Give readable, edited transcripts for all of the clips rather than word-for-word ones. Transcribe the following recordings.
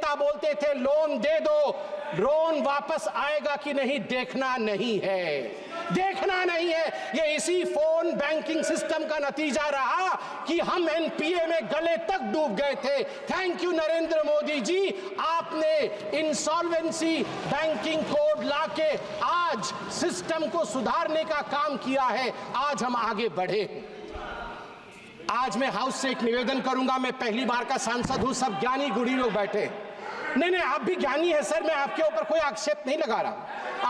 उल्टा बोलते थे लोन दे दो, लोन वापस आएगा कि नहीं देखना नहीं है, देखना नहीं है। ये इसी फोन बैंकिंग सिस्टम का नतीजा रहा कि हम एनपीए में गले तक डूब गए थे। थैंक यू नरेंद्र मोदी जी, आपने इंसॉल्वेंसी बैंकिंग कोड लाके आज सिस्टम को सुधारने का काम किया है। आज हम आगे बढ़े। आज मैं हाउस से एक निवेदन करूंगा, मैं पहली बार का सांसद हूं, सब ज्ञानी गुणी लोग बैठे। नहीं, आप भी ज्ञानी है सर, मैं आपके ऊपर कोई आक्षेप नहीं लगा रहा,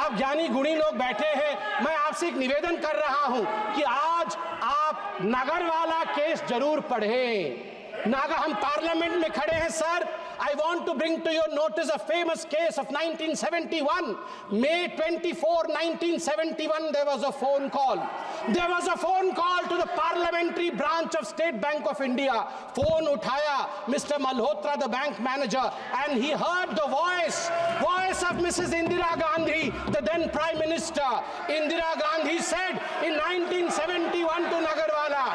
आप ज्ञानी गुणी लोग बैठे हैं। मैं आपसे एक निवेदन कर रहा हूं कि आज आप नागरवाला केस जरूर पढ़ें। हम पार्लियामेंट में खड़े हैं sir. I want to bring to your notice a famous case of 1971. May 24, 1971, there was a phone call. There was a phone call to the parliamentary branch of State Bank of India. Phone uthaya Mr. Malhotra, the bank manager, and he heard the voice of Mrs. Indira Gandhi, the then Prime Minister. Indira Gandhi said in 1971 to Nagarwala,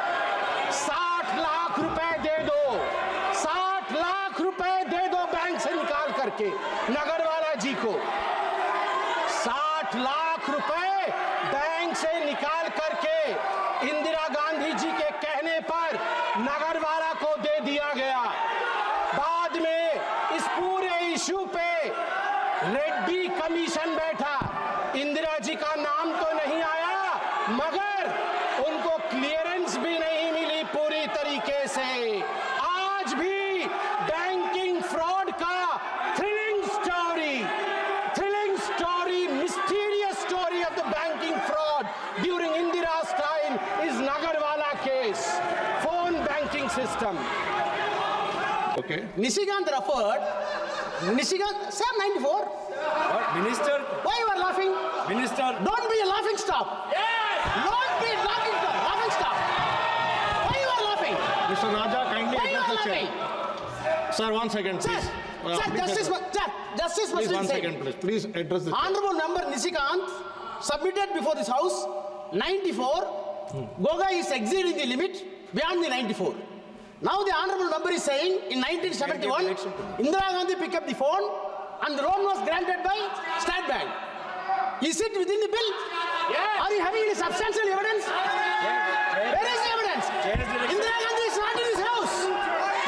60 lakh रुपए दे दो, 60 लाख रुपए दे दो bank से निकाल करके नगरवाला जी को। 60 लाख रुपए bank से निकाल करके इंदिरा गांधी जी के कहने पर नगरवाला को दे दिया गया। बाद में इस पूरे इशू पे रेड्डी कमीशन बैठा, इंदिरा जी का नाम तो नहीं आया, मगर उनको क्लियरेंस भी नहीं मिली पूरी तरीके से। आज भी बैंकिंग फ्रॉड का thrilling story, mysterious story of the banking fraud during Indira's time is Nagarwala case, phone banking system. Okay. Nishikant referred. Nishikant, Sam 94. What? Minister? Why you are laughing? Minister? Don't be a laughing stock. Yes. Don't be a laughing stock. Why you are laughing? Mr. Raja, kindly Why you address are the laughing? chair. Sir, 1 second, Sir, please. Justice Please, Masrin 1 said. second, please. Please address the chair. Honorable member Nishikant submitted before this house 94. Goga is exceeding the limit beyond the 94. Now the honorable member is saying in 1971, Indira Gandhi picked up the phone and the loan was granted by State Bank. Is it within the bill? Yes. Are you having any substantial evidence? Where is the evidence? Indira Gandhi is not in this house.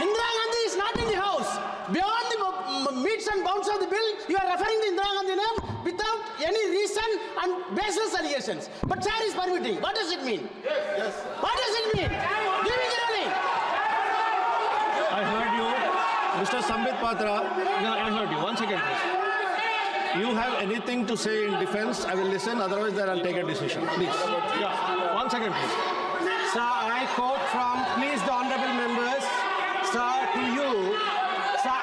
Indira Gandhi is not in the house. Beyond the meets and bounds of the bill, you are referring to Indira Gandhi name without any reason and baseless allegations. But chair is permitting. What does it mean? Yes. What does it mean? Give me the ruling. I heard you. Mr. Sambit Patra, I heard you. 1 second, please. You have anything to say in defense, I will listen. Otherwise, then I'll take a decision. Please. Yeah. 1 second, please. Sir, I quote from, please the honorable members, sir, to you, sir,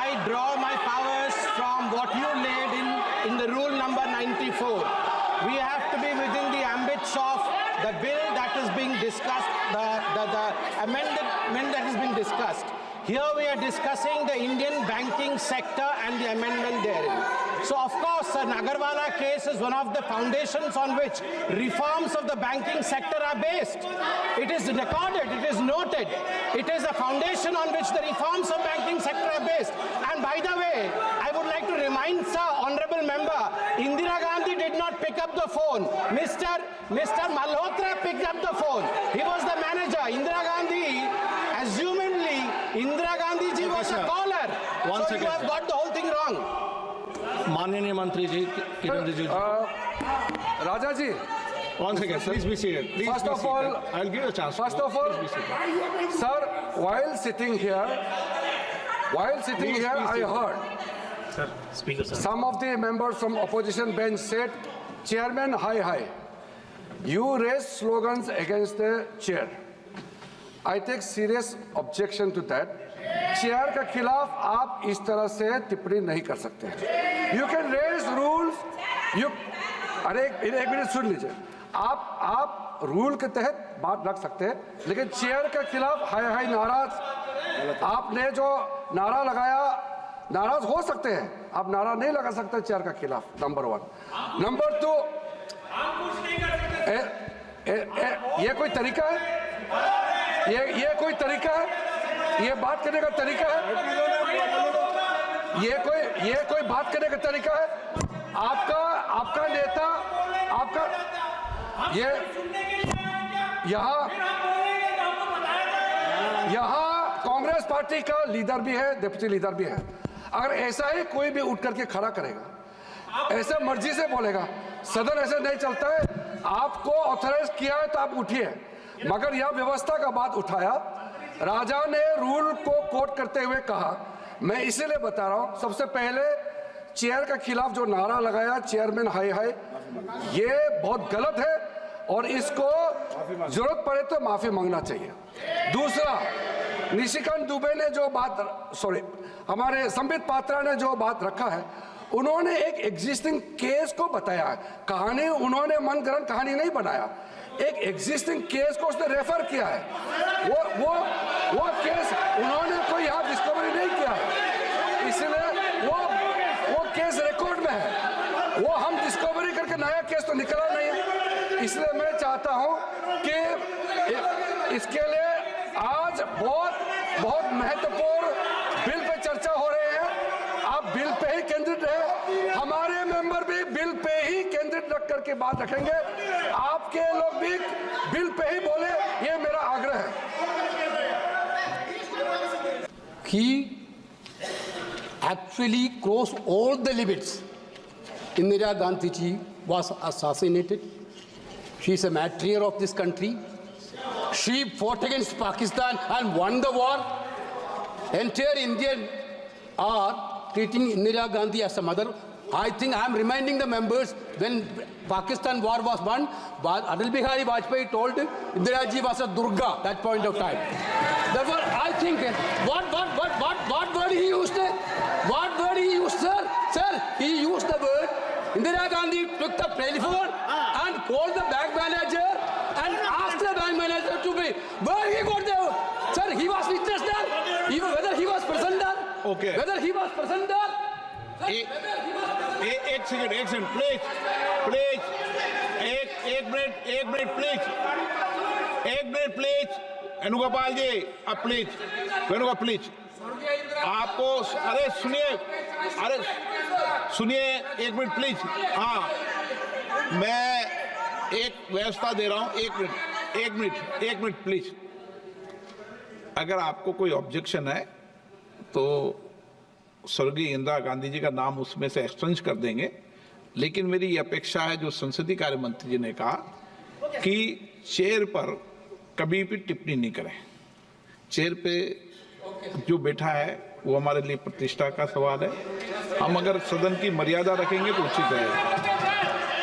I draw my powers from what you laid in the rule number 94. We have to be within the ambits of the bill that is being discussed, the amendment that is being discussed. Here we are discussing the Indian banking sector and the amendment therein. So of course, the Nagarwala case is one of the foundations on which reforms of the banking sector are based. It is recorded, it is noted. It is a foundation on which the reforms of banking sector are based. And by the way, I would like to remind sir, honorable member, Indira Gandhi did not pick up the phone. Mr. Malhotra picked up the phone. He was the manager. Indira Gandhi, assumedly, Indira Gandhi ji was a caller. So you have got the whole thing wrong. माननीय मंत्री जी, किरण रिजिजू जी. Raja ji, 1 second, please be seated. Please First be of all- seated. I'll give you a chance. first of all, Please be seated. sir, while sitting here, Please, I please. heard Sir, Speaker, sir. some of the members from opposition bench said, Chairman, hi. You raised slogans against the chair. I take serious objection to that. Chair के खिलाफ आप इस तरह से टिप्पणी नहीं कर सकते. You can raise rules. You अरे एक मिनट सुन लीजिए. आप रूल के तहत बात रख सकते हैं, लेकिन चेयर के खिलाफ हाय नाराज आपने जो नारा लगाया, नाराज हो सकते हैं, आप नारा नहीं लगा सकते चेयर के खिलाफ. नंबर 1. नंबर 2, ये कोई तरीका है? ये कोई तरीका है? ये बात करने का तरीका है? ये कोई बात करने का तरीका है? आपका नेता, आपका ये यहाँ कांग्रेस पार्टी का लीडर भी है, डिप्टी लीडर भी है। अगर ऐसा ही कोई भी उठ करके खड़ा करेगा, ऐसे मर्जी से बोलेगा, सदन ऐसे नहीं चलता है। आपको ऑथराइज किया है तो आप उठिए, मगर यह व्यवस्था का बात उठाया। राजा ने रूल को कोट करते हुए कहा, मैं इसीलिए बता रहा हूं, सबसे पहले चेयर के खिलाफ जो नारा लगाया चेयरमैन हाय हाय, ये बहुत गलत है और इसको जरूरत पड़े तो माफी मांगना चाहिए। दूसरा, निशिकांत दुबे ने जो बात, हमारे संबित पात्रा ने जो बात रखा है, उन्होंने एक एग्जिस्टिंग केस को बताया है। कहानी उन्होंने मनगढ़ंत कहानी नहीं बनाया, एक एग्जिस्टिंग केस को उसने रेफर किया है। वो केस उन्होंने कोई यहाँ डिस्कवरी नहीं किया है, इसलिए वो केस रिकॉर्ड में है। वो हम डिस्कवरी करके नया केस तो निकला नहीं है। इसलिए मैं चाहता हूँ कि इसके लिए आज बहुत महत्वपूर्ण बिल पे चर्चा हो रही है। आप बिल पे ही केंद्रित रहे, हमारे मेंबर भी बिल पे ही केंद्रित रख करके बात रखेंगे, आपके लोग भी बिल पे ही बोले, ये मेरा आग्रह है। He actually crossed all the limits. Indira Gandhi ji was assassinated. She is a martyr of this country. She fought against Pakistan and won the war. Entire Indian are treating Indira Gandhi as a mother. I think I am reminding the members, when Pakistan war was won, Atal Bihari Vajpayee told Indira ji was a Durga at that point of time. Therefore, I think what word he used? What word he used, sir? Sir, he used the word. Indira Gandhi took the telephone and called the bank manager and asked the bank manager to be. Where he got there? Sir, he was witness there. Whether he was present there? Okay. Whether he was present there? एक second please एक minute please Venugopal जी, अब please आपको, अरे सुनिए एक minute please. हाँ, मैं एक व्यवस्था दे रहा हूं, एक मिनट प्लीज। अगर आपको कोई ऑब्जेक्शन है तो स्वर्गीय इंदिरा गांधी जी का नाम उसमें से एक्सचेंज कर देंगे, लेकिन मेरी ये अपेक्षा है, जो संसदीय कार्य मंत्री जी ने कहा कि चेयर पर कभी भी टिप्पणी नहीं करें। चेयर पे जो बैठा है वो हमारे लिए प्रतिष्ठा का सवाल है। हम अगर सदन की मर्यादा रखेंगे तो उचित रहेगा।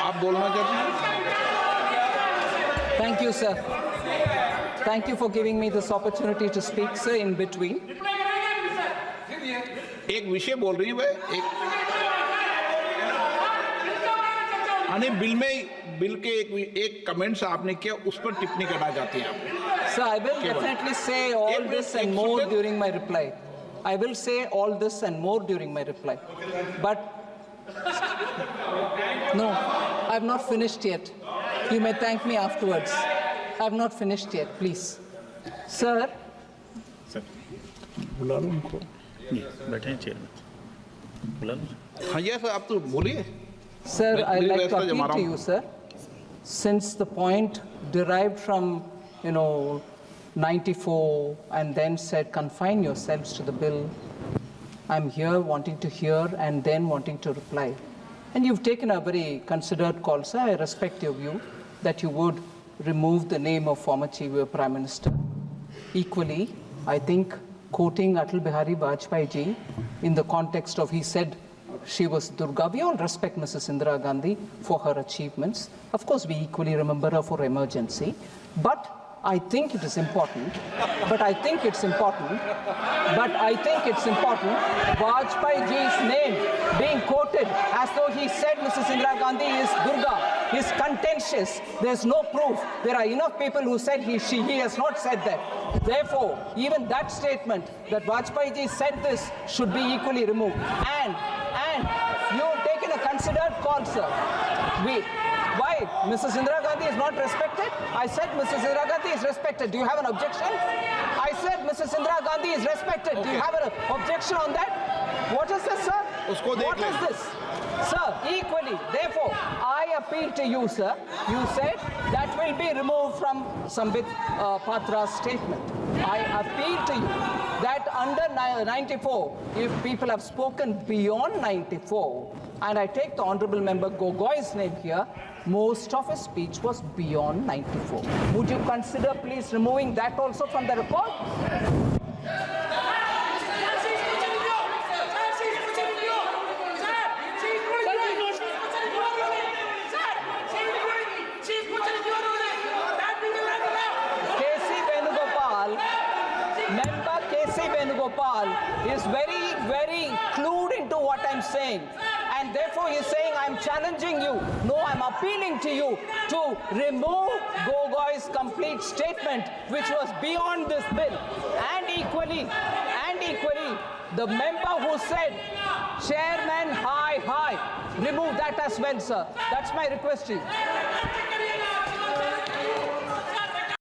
आप बोलना चाहते हैं? Thank you, sir. Thank you for giving me this opportunity to speak, sir, in between. एक विषय बोल रही है, बिल के एक कमेंट्स आपने किया, उस पर टिप्पणी करना चाहती हैं आप? Sir, I will definitely say all this and more during my reply. I will say all this and more during my reply. But no, I have not finished yet. You may thank me afterwards. I have not finished yet, please. Sir. बुला लो उनको, बैठे हैं chair में, बुला लो। हाँ, ये sir, आप तो बोलिए। Sir, I'd like to appeal to you, sir. Since the point derived from, 94 and then said confine yourselves to the bill, I'm here wanting to hear and then wanting to reply. And you've taken a very considered call, sir. I respect your view that you would remove the name of former Chief Prime Minister. Equally, I think quoting Atal Bihari Vajpayee ji in the context of, he said she was Durga. We all respect Mrs. Indira Gandhi for her achievements. Of course, we equally remember her for emergency. But I think it is important. Vajpayee ji's name being quoted as though he said Mrs. Indira Gandhi is Durga is contentious. There's no proof. There are enough people who said he has not said that. Therefore, even that statement that Vajpayee ji said this should be equally removed. And you've taken a considered call, sir. Why? Mrs. Indira Gandhi is not respected? I said Mrs. Indira Gandhi is respected. Do you have an objection? I said Mrs. Mrs. Indira Gandhi is respected. Do you have an objection on that? What is this, sir? Usko dekh What is lein. this? Sir, equally, therefore, I appeal to you, sir. You said that will be removed from Sambit Patra's statement. I appeal to you that under 94, if people have spoken beyond 94, and I take the Honorable Member Gogoi's name here, most of his speech was beyond 94. Would you consider please removing that also from the record? Member K.C. Venugopal is very clued into what I'm saying. And therefore he's saying, I'm challenging you. No, I'm appealing to you to remove Gogoi's complete statement, which was beyond this bill. And equally, the member who said, Chairman, hi, remove that as well, sir. That's my request to you.